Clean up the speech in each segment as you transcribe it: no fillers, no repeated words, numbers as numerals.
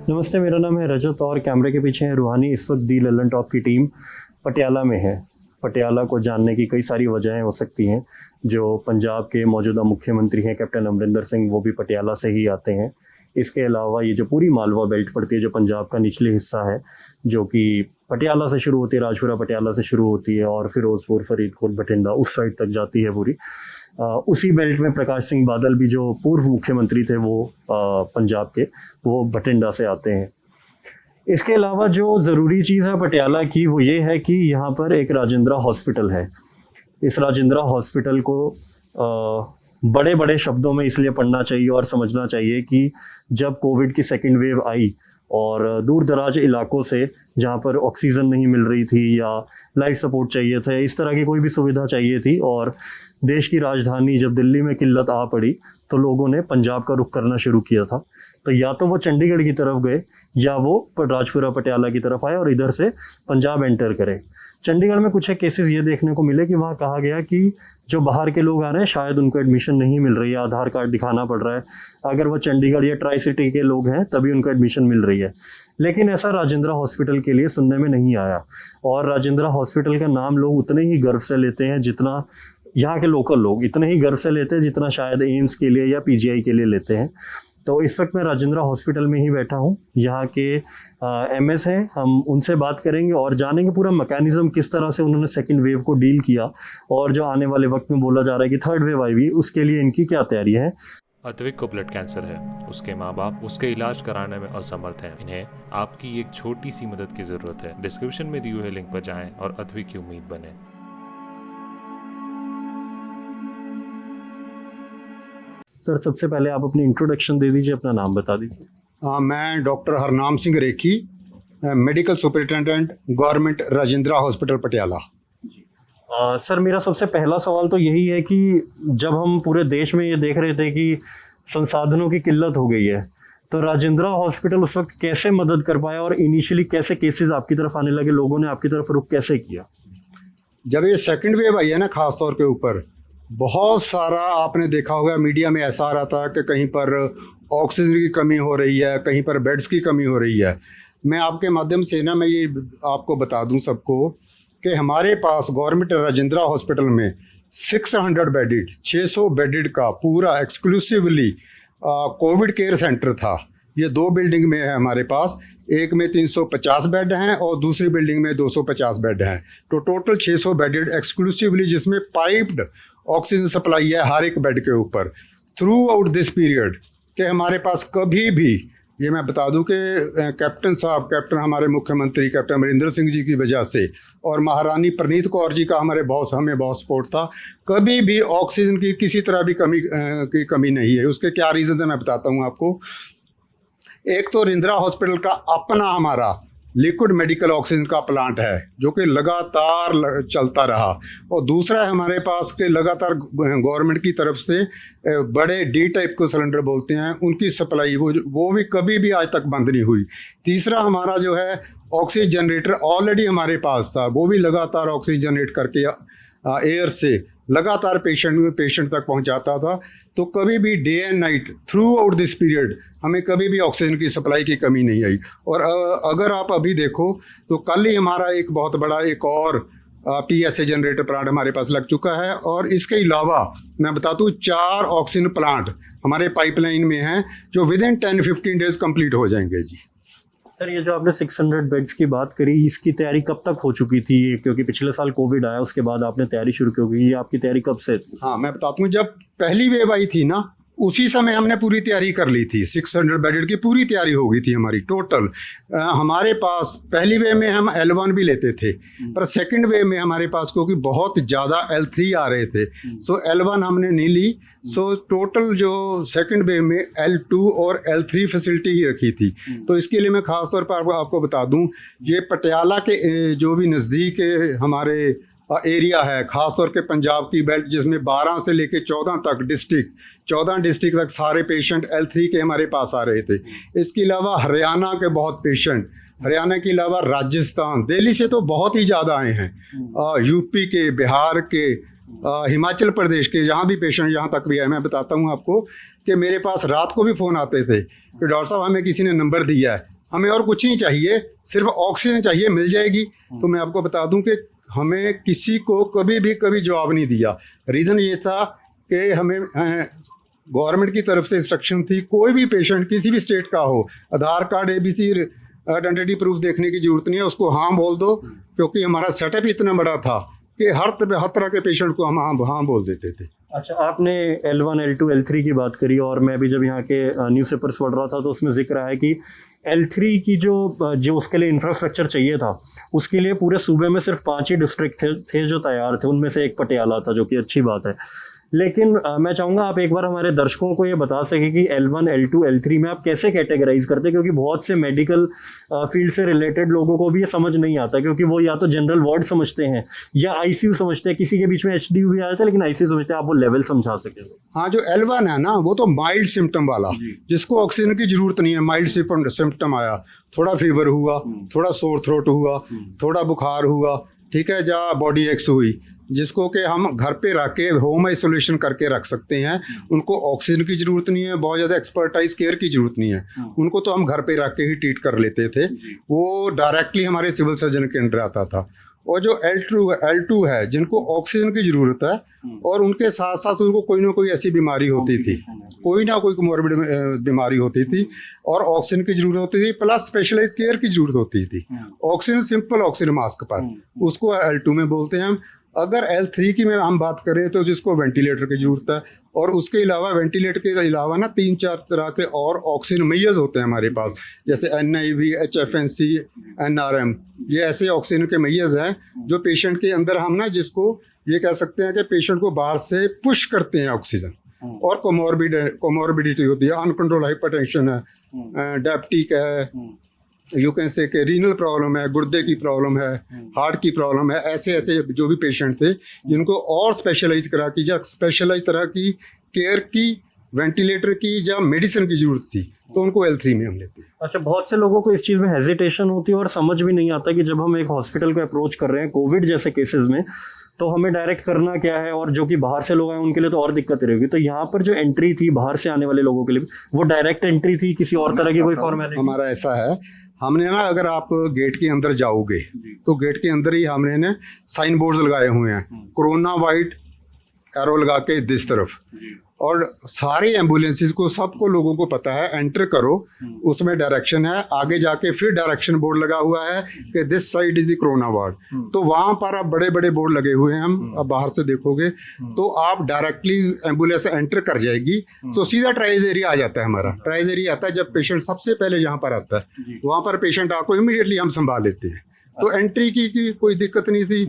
नमस्ते, मेरा नाम है रजत और कैमरे के पीछे है रूहानी। इस वक्त दी ललन टॉप की टीम पटियाला में है। पटियाला को जानने की कई सारी वजहें हो सकती हैं। जो पंजाब के मौजूदा मुख्यमंत्री हैं कैप्टन अमरिंदर सिंह, वो भी पटियाला से ही आते हैं। इसके अलावा ये जो पूरी मालवा बेल्ट पड़ती है, जो पंजाब का निचले हिस्सा है, जो कि पटियाला से शुरू होती है, राजपुरा पटियाला से शुरू होती है और फिरोजपुर, फरीदकोट, बठिंडा उस साइड तक जाती है पूरी। उसी बेल्ट में प्रकाश सिंह बादल भी, जो पूर्व मुख्यमंत्री थे, वो पंजाब के, वो बठिंडा से आते हैं। इसके अलावा जो ज़रूरी चीज़ है पटियाला की, वो ये है कि यहाँ पर एक राजेंद्रा हॉस्पिटल है। इस राजेंद्रा हॉस्पिटल को बड़े बड़े शब्दों में इसलिए पढ़ना चाहिए और समझना चाहिए कि जब कोविड की सेकेंड वेव आई और दूर दराज इलाकों से, जहाँ पर ऑक्सीजन नहीं मिल रही थी या लाइफ सपोर्ट चाहिए था, इस तरह की कोई भी सुविधा चाहिए थी, और देश की राजधानी जब दिल्ली में किल्लत आ पड़ी, तो लोगों ने पंजाब का रुख करना शुरू किया था। तो या तो वो चंडीगढ़ की तरफ गए या वो राजपुरा पटियाला की तरफ आए और इधर से पंजाब एंटर करे। चंडीगढ़ में कुछ एक केसेस ये देखने को मिले कि वहाँ कहा गया कि जो बाहर के लोग आ रहे हैं शायद उनको एडमिशन नहीं मिल रही है, आधार कार्ड दिखाना पड़ रहा है। अगर वो चंडीगढ़ या ट्राई सिटी के लोग हैं तभी उनको एडमिशन मिल रही है। लेकिन ऐसा राजेंद्रा हॉस्पिटल के लिए सुनने में नहीं आया, और राजेंद्रा हॉस्पिटल का नाम लोग उतने ही गर्व से लेते हैं जितना यहाँ के लोकल लोग इतने ही गर्व से लेते हैं जितना शायद एम्स के लिए या पीजीआई के लिए लेते हैं। तो इस वक्त मैं राजेंद्रा हॉस्पिटल में ही बैठा हूँ। यहाँ के एमएस हैं, हम उनसे बात करेंगे और जानेंगे पूरा मैकेनिज्म, किस तरह से उन्होंने सेकंड वेव को डील किया, और जो आने वाले वक्त में बोला जा रहा है कि थर्ड वेव आई हुई, उसके लिए इनकी क्या तैयारी है। अद्विक को ब्लड कैंसर है। उसके माँ बाप उसके इलाज कराने में असमर्थ हैं। इन्हें आपकी एक छोटी सी मदद की जरूरत है। डिस्क्रिप्शन में दिए हुए लिंक पर जाएं और अद्विक की उम्मीद बने। सर, सबसे पहले आप अपनी इंट्रोडक्शन दे दीजिए, अपना नाम बता दीजिए। मैं doctor Harnam Singh Rekhi, medical superintendent government Rajendra hospital Patiala. Sir, मेरा सबसे पहला सवाल तो यही है कि जब हम पूरे देश में ये देख रहे थे कि संसाधनों की किल्लत हो गई है, तो राजेंद्रा हॉस्पिटल उस वक्त कैसे मदद कर पाया और इनिशियली कैसे केसेस आपकी तरफ आने लगे, लोगों ने आपकी तरफ रुख कैसे किया? जब ये सेकंड वेव आई है ना, खास तौर के ऊपर बहुत सारा आपने देखा होगा मीडिया में ऐसा आ रहा था कि कहीं पर ऑक्सीजन की कमी हो रही है, कहीं पर बेड्स की कमी हो रही है। मैं आपके माध्यम से ना, मैं ये आपको बता दूं सबको कि हमारे पास गवर्नमेंट राजेंद्रा हॉस्पिटल में 600 बेडेड 600 बेडेड का पूरा एक्सक्लूसिवली कोविड केयर सेंटर था। ये 2 बिल्डिंग में है हमारे पास, एक में 350 बेड हैं और दूसरी बिल्डिंग में 250 बेड हैं। तो टोटल 600 बेडेड एक्सक्लूसिवली, जिसमें पाइप्ड ऑक्सीजन सप्लाई है हर एक बेड के ऊपर थ्रू आउट दिस पीरियड। कि हमारे पास कभी भी, ये मैं बता दूं कि कैप्टन हमारे मुख्यमंत्री कैप्टन अमरिंदर सिंह जी की वजह से और महारानी प्रणीत कौर जी का हमें बहुत सपोर्ट था, कभी भी ऑक्सीजन की किसी तरह भी कमी नहीं है। उसके क्या रीज़न है मैं बताता हूँ आपको। एक तो राजेंद्रा हॉस्पिटल का अपना हमारा लिक्विड मेडिकल ऑक्सीजन का प्लांट है जो कि लगातार चलता रहा, और दूसरा है हमारे पास के लगातार गवर्नमेंट की तरफ से बड़े डी टाइप को सिलेंडर बोलते हैं, उनकी सप्लाई वो भी कभी भी आज तक बंद नहीं हुई। तीसरा हमारा जो है ऑक्सीजन जनरेटर ऑलरेडी हमारे पास था, वो भी लगातार ऑक्सीजन जनरेट करके एयर से लगातार पेशेंट तक पहुंचाता था। तो कभी भी day and night through out this period हमें कभी भी ऑक्सीजन की सप्लाई की कमी नहीं आई। और अगर आप अभी देखो तो कल ही हमारा एक बहुत बड़ा एक और PSA जनरेटर प्लांट हमारे पास लग चुका है, और इसके अलावा मैं बता दूँ 4 ऑक्सीजन प्लांट हमारे पाइपलाइन में हैं जो विद इन 10-15 डेज कंप्लीट हो जाएंगे जी। सर, ये जो आपने 600 बेड्स की बात करी, इसकी तैयारी कब तक हो चुकी थी? क्योंकि पिछले साल कोविड आया, उसके बाद आपने तैयारी शुरू की होगी, ये आपकी तैयारी कब से थी? हाँ, मैं बताता हूँ, जब पहली वेव आई थी ना, उसी समय हमने पूरी तैयारी कर ली थी। 600 बेडेड की पूरी तैयारी हो गई थी हमारी टोटल। हमारे पास पहली वेव में हम L1 भी लेते थे, पर सेकंड वेव में हमारे पास क्योंकि बहुत ज़्यादा L3 आ रहे थे, सो L1 हमने नहीं ली। सो टोटल जो सेकंड वेव में L2 और L3 फैसिलिटी ही रखी थी। तो इसके लिए मैं ख़ास तौर पर आपको बता दूं, ये पटियाला के जो भी नज़दीक हमारे एरिया है, ख़ास तौर के पंजाब की बेल्ट, जिसमें 12 से लेके 14 तक डिस्ट्रिक्ट 14 डिस्ट्रिक्ट तक सारे पेशेंट L3 के हमारे पास आ रहे थे। इसके अलावा हरियाणा के बहुत पेशेंट, हरियाणा के अलावा राजस्थान, दिल्ली से तो बहुत ही ज़्यादा आए हैं, यूपी के, बिहार के, हिमाचल प्रदेश के, जहाँ भी पेशेंट यहाँ तक भी आए। मैं बताता हूँ आपको कि मेरे पास रात को भी फ़ोन आते थे कि डॉक्टर साहब हमें किसी ने नंबर दिया है हमें और कुछ नहीं चाहिए, सिर्फ ऑक्सीजन चाहिए, मिल जाएगी। तो मैं आपको बता दूं कि हमें किसी को कभी जवाब नहीं दिया। रीज़न ये था कि हमें गवर्नमेंट की तरफ से इंस्ट्रक्शन थी, कोई भी पेशेंट किसी भी स्टेट का हो, आधार कार्ड ABC आइडेंटिटी प्रूफ देखने की जरूरत नहीं है, उसको हाँ बोल दो, क्योंकि हमारा सेटअप इतना बड़ा था कि हर तरह के पेशेंट को हम हाँ बोल देते थे। अच्छा, आपने L1, L2, L3 की बात करी, और मैं भी जब यहाँ के न्यूज़पेपर्स पढ़ रहा था तो उसमें जिक्र है कि L3 की जो उसके लिए इंफ्रास्ट्रक्चर चाहिए था, उसके लिए पूरे सूबे में सिर्फ 5 ही डिस्ट्रिक्ट थे जो तैयार थे, उनमें से एक पटियाला था, जो कि अच्छी बात है। लेकिन मैं चाहूँगा आप एक बार हमारे दर्शकों को ये बता सकें कि L1, L2, L3 में आप कैसे कैटेगराइज करते हैं, क्योंकि बहुत से मेडिकल फील्ड से रिलेटेड लोगों को भी ये समझ नहीं आता, क्योंकि वो या तो जनरल वार्ड समझते हैं या ICU समझते हैं, किसी के बीच में HDU भी आया था लेकिन ICU समझते हैं। आप वो लेवल समझा सकें? हाँ, जो L1 है ना, वो तो माइल्ड सिम्टम वाला, जिसको ऑक्सीजन की जरूरत नहीं है, माइल्ड सिम्टम आया, थोड़ा फीवर हुआ, थोड़ा सोर थ्रोट हुआ, थोड़ा बुखार हुआ, ठीक है, जहाँ बॉडी एक्स हुई, जिसको कि हम घर पे रख के होम आइसोलेशन करके रख सकते हैं, उनको ऑक्सीजन की ज़रूरत नहीं है, बहुत ज़्यादा एक्सपर्टाइज केयर की ज़रूरत नहीं है, उनको तो हम घर पे रख के ही ट्रीट कर लेते थे। वो डायरेक्टली हमारे सिविल सर्जन के अंडर आता था। और जो L2 है, जिनको ऑक्सीजन की ज़रूरत है और उनके साथ साथ उनको कोई ना कोई ऐसी बीमारी होती थी, कोई ना कोई कोमॉर्बिड बीमारी होती थी और ऑक्सीजन की ज़रूरत होती थी, प्लस स्पेशलाइज केयर की ज़रूरत होती थी। ऑक्सीजन, सिंपल ऑक्सीजन मास्क पर, उसको L2 में बोलते हैं हम। अगर L3 की में हम बात करें तो जिसको वेंटिलेटर की ज़रूरत है, और उसके अलावा वेंटिलेटर के अलावा ना 3-4 तरह के और ऑक्सीजन मैयर्स होते हैं हमारे पास, जैसे NIV, HFNC, NRM, ये ऐसे ऑक्सीजन के मैयर्स हैं जो पेशेंट के अंदर हम ना, जिसको ये कह सकते हैं कि पेशेंट को बाहर से पुश करते हैं ऑक्सीजन। और कोमॉर्बिडिटी होती है, अनकंट्रोल हाइपरटेंशन है, डायबिटिक है, यू कैन से कि रीनल प्रॉब्लम है, गुर्दे की प्रॉब्लम है, हार्ट की प्रॉब्लम है, ऐसे जो भी पेशेंट थे जिनको और स्पेशलाइज करा की या स्पेशलाइज तरह की केयर की, वेंटिलेटर की या मेडिसिन की ज़रूरत थी, तो उनको L3 में हम लेते हैं। अच्छा, बहुत से लोगों को इस चीज़ में हेजिटेशन होती है और समझ भी नहीं आता कि जब हम एक हॉस्पिटल को अप्रोच कर रहे हैं कोविड जैसे केसेस में, तो हमें डायरेक्ट करना क्या है, और जो कि बाहर से लोग आए उनके लिए तो और दिक्कत रहेगी। तो यहाँ पर जो एंट्री थी बाहर से आने वाले लोगों के लिए, वो डायरेक्ट एंट्री थी, किसी और तरह की कोई फॉर्मेलिटी? हमारा ऐसा है, हमने ना, अगर आप गेट के अंदर जाओगे तो गेट के अंदर ही हमने ना साइन बोर्ड्स लगाए हुए हैं, कोरोना वाइट एरो लगा के दिस तरफ, और सारे एम्बुलेंसेस को, सबको लोगों को पता है, एंटर करो, उसमें डायरेक्शन है, आगे जाके फिर डायरेक्शन बोर्ड लगा हुआ है कि this side is the corona ward. तो वहाँ पर अब बड़े बड़े बोर्ड लगे हुए हैं, हम अब बाहर से देखोगे तो आप डायरेक्टली एम्बुलेंस एंटर कर जाएगी, तो सीधा ट्राइज एरिया आ जाता है हमारा। ट्राइज एरिया आता है जब पेशेंट सबसे पहले यहाँ पर आता है, वहाँ पर पेशेंट आपको इमीडिएटली हम संभाल लेते हैं। तो एंट्री की कोई दिक्कत नहीं थी,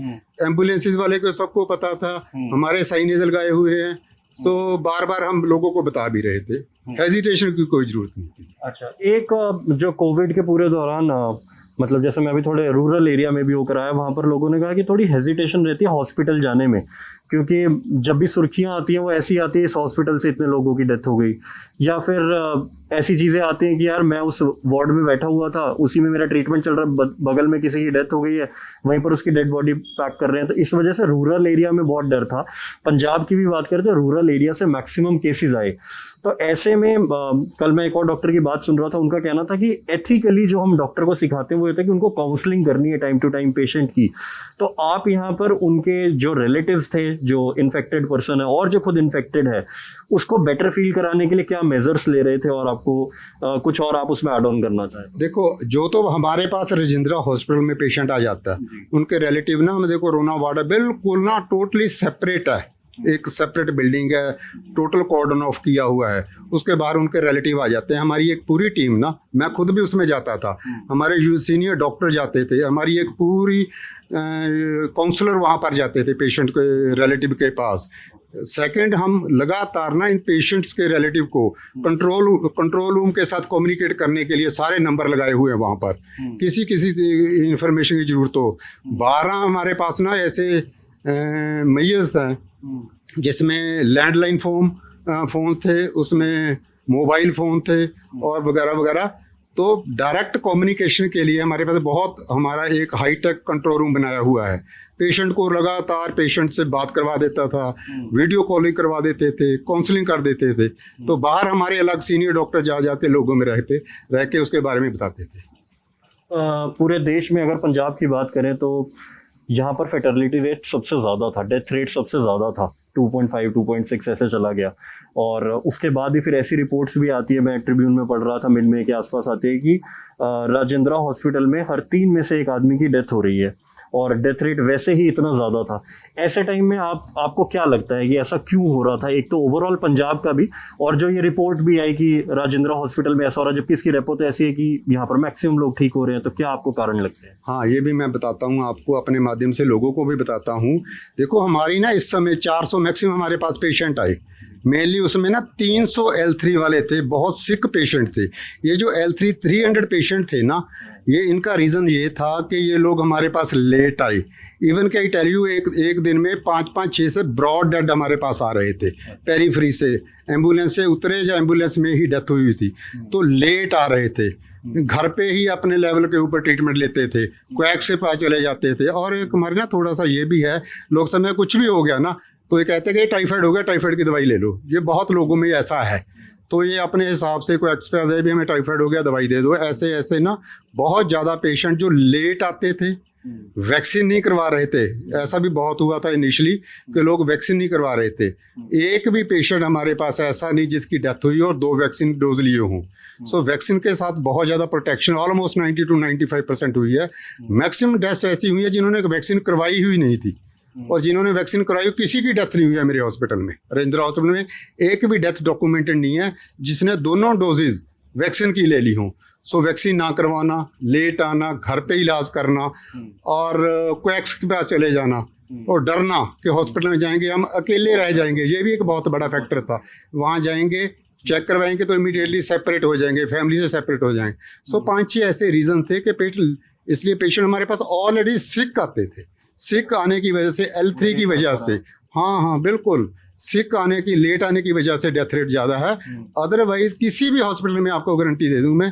एम्बुलेंसेस वाले को सबको पता था, हमारे साइनेज लगाए हुए हैं, सो बार बार हम लोगों को बता भी रहे थे, हेजिटेशन की कोई ज़रूरत नहीं थी। अच्छा, एक जो कोविड के पूरे दौरान मतलब जैसे मैं अभी थोड़े रूरल एरिया में भी होकर आया, वहाँ पर लोगों ने कहा कि थोड़ी हेजिटेशन रहती है हॉस्पिटल जाने में, क्योंकि जब भी सुर्खियाँ आती हैं वो ऐसी आती है, इस हॉस्पिटल से इतने लोगों की डेथ हो गई, या फिर ऐसी चीज़ें आती हैं कि यार मैं उस वार्ड में बैठा हुआ था, उसी में मेरा ट्रीटमेंट चल रहा है, बगल में किसी की डेथ हो गई है, वहीं पर उसकी डेड बॉडी पैक कर रहे हैं। तो इस वजह से रूरल एरिया में बहुत डर था। पंजाब की भी बात करें तो रूरल एरिया से मैक्सिमम केसेस आए। तो ऐसे में कल मैं एक और डॉक्टर की बात सुन रहा था, उनका कहना था कि एथिकली जो हम डॉक्टर को सिखाते हैं वो ये था कि उनको काउंसलिंग करनी है टाइम टू टाइम पेशेंट की। तो आप यहाँ पर उनके जो रिलेटिव्स थे, जो इन्फेक्टेड पर्सन है और जो खुद इन्फेक्टेड है, उसको बेटर फील कराने के लिए क्या मेजर्स ले रहे थे, और आपको कुछ और आप उसमें ऐड ऑन करना चाहें? देखो, जो तो हमारे पास रजिंद्रा हॉस्पिटल में पेशेंट आ जाता है, उनके रिलेटिव ना, हम देखो कोरोना वार्ड है बिल्कुल ना टोटली सेपरेट है, एक सेपरेट बिल्डिंग है, टोटल कॉर्डन ऑफ किया हुआ है, उसके बाहर उनके रिलेटिव आ जाते हैं। हमारी एक पूरी टीम ना, मैं खुद भी उसमें जाता था, हमारे सीनियर डॉक्टर जाते थे, हमारी एक पूरी काउंसलर वहाँ पर जाते थे पेशेंट के रिलेटिव के पास। सेकंड, हम लगातार ना इन पेशेंट्स के रिलेटिव को कंट्रोल रूम के साथ कम्युनिकेट करने के लिए सारे नंबर लगाए हुए हैं वहाँ पर, किसी इंफॉर्मेशन की जरूरत हो। 12 हमारे पास ना ऐसे मैयर्स हैं जिसमें लैंडलाइन फ़ोन थे, उसमें मोबाइल फ़ोन थे और वगैरह वगैरह। तो डायरेक्ट कम्युनिकेशन के लिए हमारे पास हमारा एक हाईटेक कंट्रोल रूम बनाया हुआ है। पेशेंट को लगातार पेशेंट से बात करवा देता था, वीडियो कॉलिंग करवा देते थे, काउंसलिंग कर देते थे। तो बाहर हमारे अलग सीनियर डॉक्टर जा के लोगों में रह के उसके बारे में बताते थे। पूरे देश में अगर पंजाब की बात करें तो यहाँ पर फर्टिलिटी रेट सबसे ज़्यादा था, डेथ रेट सबसे ज़्यादा था, 2.5 2.6 ऐसे चला गया। और उसके बाद ही फिर ऐसी रिपोर्ट्स भी आती है, मैं ट्रिब्यून में पढ़ रहा था, मिड मई के आसपास आती है कि राजेंद्रा हॉस्पिटल में हर 3 में से 1 आदमी की डेथ हो रही है और डेथ रेट वैसे ही इतना ज़्यादा था। ऐसे टाइम में आपको क्या लगता है कि ऐसा क्यों हो रहा था? एक तो ओवरऑल पंजाब का भी, और जो ये रिपोर्ट भी आई कि राजेंद्रा हॉस्पिटल में ऐसा हो रहा है, जबकि इसकी रेपो तो ऐसी है कि यहाँ पर मैक्सिमम लोग ठीक हो रहे हैं, तो क्या आपको कारण लगते हैं? हाँ, ये भी मैं बताता हूँ आपको, अपने माध्यम से लोगों को भी बताता हूँ। देखो, हमारी ना इस समय 400 मैक्सिमम हमारे पास पेशेंट आए। मेनली उसमें ना 300 L3 वाले थे, बहुत सिक पेशेंट थे। ये जो L3 300 पेशेंट थे ना, ये इनका रीज़न ये था कि ये लोग हमारे पास लेट आए। इवन क्या टेल यू, एक दिन में 5-5 6 से ब्रॉड डेड हमारे पास आ रहे थे, पेरीफ्री से, एम्बुलेंस से उतरे या एम्बुलेंस में ही डेथ हुई थी, तो लेट आ रहे थे। घर पे ही अपने लेवल के ऊपर ट्रीटमेंट लेते थे, क्वैक से पास चले जाते थे। और एक हमारे ना थोड़ा सा ये भी है, लोग समय कुछ भी हो गया ना तो ये कहते हैं कि टाइफाइड हो गया, टाइफाइड की दवाई ले लो। ये बहुत लोगों में ऐसा है, तो ये अपने हिसाब से कोई एक्सपर्ट है भी हमें टाइफाइड हो गया दवाई दे दो। ऐसे ऐसे ना बहुत ज़्यादा पेशेंट जो लेट आते थे, वैक्सीन नहीं करवा रहे थे। ऐसा भी बहुत हुआ था इनिशियली कि लोग वैक्सीन नहीं करवा रहे थे। एक भी पेशेंट हमारे पास ऐसा नहीं जिसकी डेथ हुई और 2 वैक्सीन डोज लिए हों। सो वैक्सीन के साथ बहुत ज़्यादा प्रोटेक्शन, ऑलमोस्ट 90 to 95% हुई है। मैक्सिमम डेथ्स ऐसी हुई है जिन्होंने वैक्सीन करवाई हुई नहीं थी, और जिन्होंने वैक्सीन कराई किसी की डेथ नहीं हुई है। मेरे हॉस्पिटल में, राजेंद्रा हॉस्पिटल में, एक भी डेथ डॉक्यूमेंटेड नहीं है जिसने दोनों डोजेज वैक्सीन की ले ली हों। सो वैक्सीन ना करवाना, लेट आना, घर पे इलाज करना और क्वैक्स के पास चले जाना और डरना कि हॉस्पिटल में जाएंगे हम अकेले रह जाएंगे, ये भी एक बहुत बड़ा फैक्टर था। वहाँ जाएंगे, चेक करवाएंगे तो इमीडिएटली सेपरेट हो जाएंगे, फैमिली से सेपरेट हो जाएंगे। सो 5-6 ऐसे रीज़न थे कि इसलिए पेशेंट हमारे पास ऑलरेडी सिक आते थे। सिक आने की वजह से, L3 की वजह से, हाँ बिल्कुल, सिक आने की, लेट आने की वजह से डेथ रेट ज़्यादा है। अदरवाइज किसी भी हॉस्पिटल में आपको गारंटी दे दूं मैं,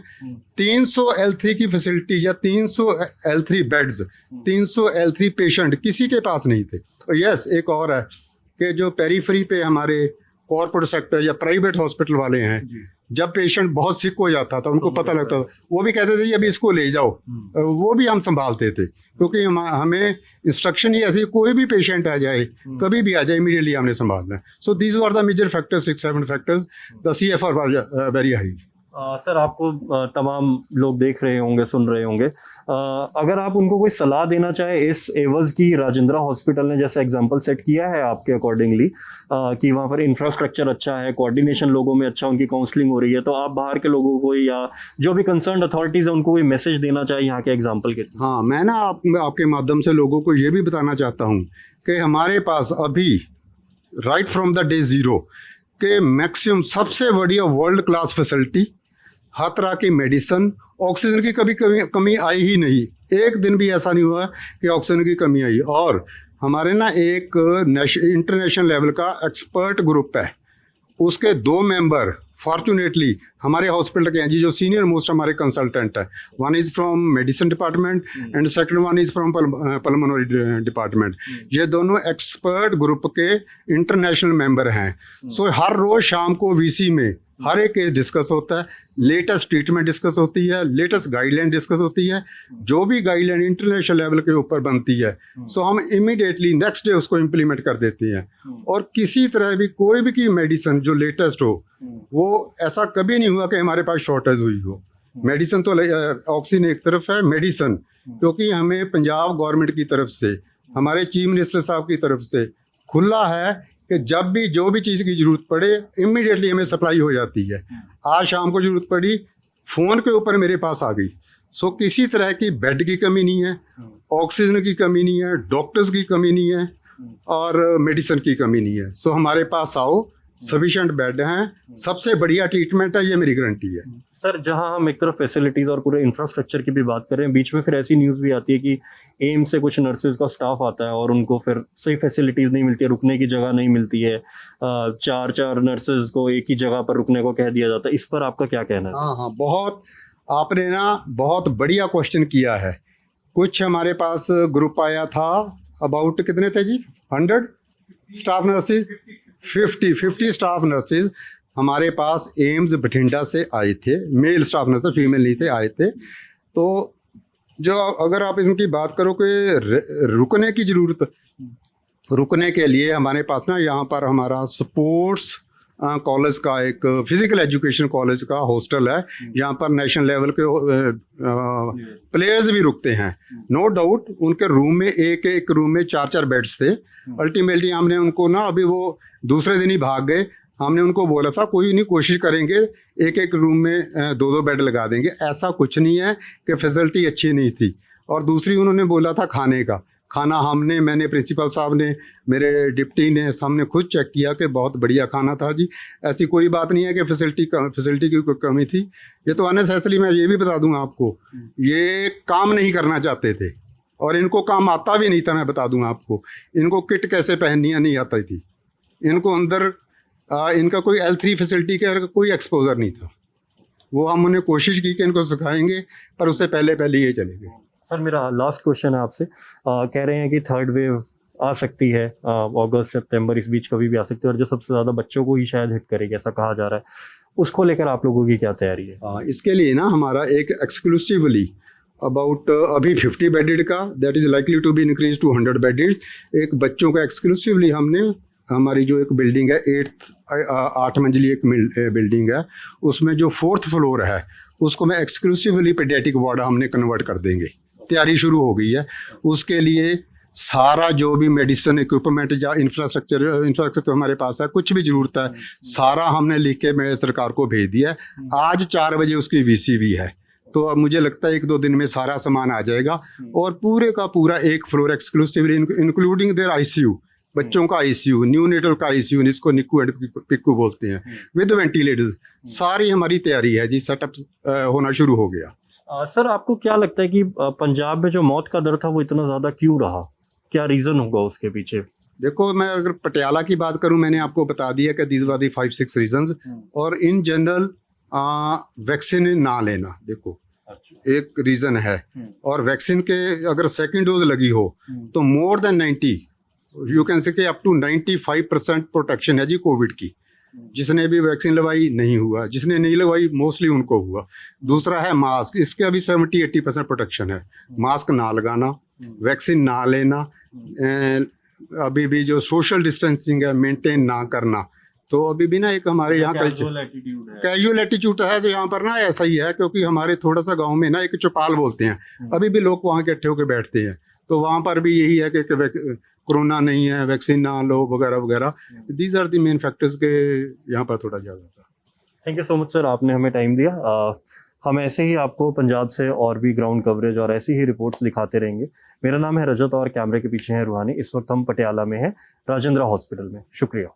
300 L3 की फैसिलिटी या 300 L3 बेड्स, 300 L3 पेशेंट किसी के पास नहीं थे। और यस, एक और है कि जो पेरीफ्री पे हमारे कॉर्पोरेट सेक्टर या प्राइवेट हॉस्पिटल वाले हैं, जब पेशेंट बहुत सिक हो जाता था, उनको पता लगता था, वो भी कहते थे जी अभी इसको ले जाओ, वो भी हम संभालते थे, क्योंकि हमें इंस्ट्रक्शन ही ऐसी, कोई भी पेशेंट आ जाए, कभी भी आ जाए, इमीडिएटली हमने संभालना है। So these were the major factors, 6-7 factors. The CFR was very high. Sir, आपको तमाम लोग देख रहे होंगे, सुन रहे होंगे, अगर आप उनको कोई सलाह देना चाहे इस एवज की, राजेंद्रा हॉस्पिटल ने जैसा एग्जांपल सेट किया है आपके अकॉर्डिंगली कि वहाँ पर इंफ्रास्ट्रक्चर अच्छा है, कोऑर्डिनेशन लोगों में अच्छा, उनकी काउंसलिंग हो रही है, तो आप बाहर के लोगों को या जो भी कंसर्न अथॉरिटीज़ है उनको कोई मैसेज देना चाहे यहाँ के एग्जाम्पल के? हाँ, मैं ना आपके माध्यम से लोगों को ये भी बताना चाहता हूँ कि हमारे पास अभी right from the day zero के मैक्सिमम सबसे बढ़िया वर्ल्ड क्लास फैसिलिटी, हर तरह की मेडिसन, ऑक्सीजन की कभी कमी आई ही नहीं। एक दिन भी ऐसा नहीं हुआ कि ऑक्सीजन की कमी आई। और हमारे ना एक इंटरनेशनल लेवल का एक्सपर्ट ग्रुप है, उसके 2 मेंबर फॉर्चुनेटली हमारे हॉस्पिटल के हैं जी, जो सीनियर मोस्ट हमारे कंसल्टेंट है। One is from medicine department and second one is from pulmonary department. ये दोनों एक्सपर्ट ग्रुप के इंटरनेशनल मेंबर हैं। सो हर रोज़ शाम को VC में हर एक केस डिस्कस होता है, लेटेस्ट ट्रीटमेंट डिस्कस होती है, लेटेस्ट गाइडलाइन डिस्कस होती है। जो भी गाइडलाइन इंटरनेशनल लेवल के ऊपर बनती है, सो हम इमीडिएटली नेक्स्ट डे उसको इम्प्लीमेंट कर देते हैं। और किसी तरह भी कोई भी की मेडिसिन जो लेटेस्ट हो, वो ऐसा कभी नहीं हुआ कि हमारे पास शॉर्टेज हुई हो। मेडिसिन तो ऑक्सीजन एक तरफ है, मेडिसिन क्योंकि हमें पंजाब गवर्नमेंट की तरफ से, हमारे चीफ मिनिस्टर साहब की तरफ से खुला है कि जब भी जो भी चीज़ की ज़रूरत पड़े इमीडिएटली हमें सप्लाई हो जाती है। आज शाम को ज़रूरत पड़ी, फ़ोन के ऊपर मेरे पास आ गई। सो किसी तरह की बेड की कमी नहीं है, ऑक्सीजन की कमी नहीं है, डॉक्टर्स की कमी नहीं है और मेडिसिन की कमी नहीं है। सो हमारे पास आओ, सफिशिएंट बेड हैं, सबसे बढ़िया ट्रीटमेंट है, ये मेरी गारंटी है। सर, जहां हम एक तरफ फैसिलिटीज़ और पूरे इंफ्रास्ट्रक्चर की भी बात कर रहे हैं, बीच में फिर ऐसी न्यूज़ भी आती है कि एम्स से कुछ नर्सेज का स्टाफ आता है और उनको फिर सही फैसिलिटीज़ नहीं मिलती है, रुकने की जगह नहीं मिलती है, 4-4 नर्सेज को एक ही जगह पर रुकने को कह दिया जाता है। इस पर आपका क्या कहना है? हाँ, बहुत आपने ना बहुत बढ़िया क्वेश्चन किया है। कुछ हमारे पास ग्रुप आया था, अबाउट कितने थे जी, 100 स्टाफ नर्सेज, 50 स्टाफ नर्सेज हमारे पास एम्स बठिंडा से आए थे। मेल स्टाफ नर्स, फीमेल नहीं थे, आए थे। तो जो अगर आप इनकी बात करो कि रुकने की ज़रूरत, रुकने के लिए हमारे पास ना यहाँ पर हमारा स्पोर्ट्स कॉलेज का एक फिजिकल एजुकेशन कॉलेज का हॉस्टल है, जहाँ पर नेशनल लेवल के प्लेयर्स भी रुकते हैं। नो डाउट उनके रूम में एक एक रूम में 4-4 बेड्स थे। अल्टीमेटली हमने उनको ना, अभी वो दूसरे दिन ही भाग गए, हमने उनको बोला था कोई नहीं, कोशिश करेंगे एक एक रूम में 2-2 बेड लगा देंगे। ऐसा कुछ नहीं है कि फैसिलिटी अच्छी नहीं थी। और दूसरी उन्होंने बोला था खाने का, खाना मैंने प्रिंसिपल साहब ने, मेरे डिप्टी ने, हमने खुद चेक किया कि बहुत बढ़िया खाना था जी। ऐसी कोई बात नहीं है कि फैसिलिटी की कोई कमी थी। ये तो अननेसेसरी, मैं ये भी बता दूंगा आपको, ये काम नहीं करना चाहते थे और इनको काम आता भी नहीं था। मैं बता दूंगा आपको, इनको किट कैसे पहननी नहीं आती थी, इनको अंदर इनका कोई L3 फैसिलिटी का कोई एक्सपोजर नहीं था। वो हमने कोशिश की कि इनको सिखाएंगे, पर उससे पहले ये चले गए। सर मेरा लास्ट क्वेश्चन है आपसे, कह रहे हैं कि थर्ड वेव आ सकती है, अगस्त सितंबर इस बीच कभी भी आ सकती है, और जो सबसे ज़्यादा बच्चों को ही शायद हिट करेगी ऐसा कहा जा रहा है, उसको लेकर आप लोगों की क्या तैयारी है? इसके लिए ना हमारा एक एक्सक्लूसिवली अबाउट अभी 50 बेडेड का, that is likely to be increase to 100 bedded, एक बच्चों का एक्सक्लूसिवली हमने, हमारी जो एक बिल्डिंग है 8 मंजिली एक बिल्डिंग है, उसमें जो 4th फ्लोर है उसको मैं एक्सक्लूसिवली पेडियाट्रिक वार्ड हमने कन्वर्ट कर देंगे। तैयारी शुरू हो गई है। उसके लिए सारा जो भी मेडिसिन इक्विपमेंट या इंफ्रास्ट्रक्चर हमारे पास है, कुछ भी ज़रूरत है, सारा हमने लिख के मैं सरकार को भेज दिया है। आज 4 बजे उसकी VCV है, तो अब मुझे लगता है 1-2 दिन में सारा सामान आ जाएगा। और पूरे का पूरा एक floor exclusively including there ICU, बच्चों का ICU, न्यूनेटल का ICU, जिसको निक्कू एंड पिक्कू बोलते हैं, विद वेंटिलेटर्स, सारी हमारी तैयारी है जी। सेटअप होना शुरू हो गया। सर आपको क्या लगता है कि पंजाब में जो मौत का दर था वो इतना ज़्यादा क्यों रहा, क्या रीज़न होगा उसके पीछे? देखो, मैं अगर पटियाला की बात करूं, मैंने आपको बता दिया कि दीज वर दी 5-6 रीजंस। और इन जनरल वैक्सीन ना लेना, देखो एक रीज़न है। और वैक्सीन के अगर सेकेंड डोज लगी हो तो more than 90, you can say up to 95% protection है जी कोविड की। जिसने भी वैक्सीन लगवाई नहीं हुआ, जिसने नहीं लगवाई मोस्टली उनको हुआ। दूसरा है मास्क, इसके अभी 70-80% प्रोटेक्शन है। मास्क ना लगाना, वैक्सीन ना लेना, अभी भी जो सोशल डिस्टेंसिंग है मेंटेन ना करना, तो अभी भी ना एक हमारे यहाँ कैजुअल एटीट्यूड है जो यहाँ पर ना ऐसा ही है। क्योंकि हमारे थोड़ा सा गाँव में ना एक चौपाल बोलते हैं, अभी भी लोग वहाँ इकट्ठे होकर बैठते हैं, तो वहाँ पर भी यही है कि कोरोना नहीं है, वैक्सीन ना लो वगैरह वगैरह। These are the main factors के यहाँ पर थोड़ा ज़्यादा था। Thank you so much sir, आपने हमें टाइम दिया। हम ऐसे ही आपको पंजाब से और भी ग्राउंड कवरेज और ऐसी ही रिपोर्ट्स दिखाते रहेंगे। मेरा नाम है रजत और कैमरे के पीछे है रूहानी। इस वक्त हम पटियाला में हैं, राजेंद्रा हॉस्पिटल में। शुक्रिया।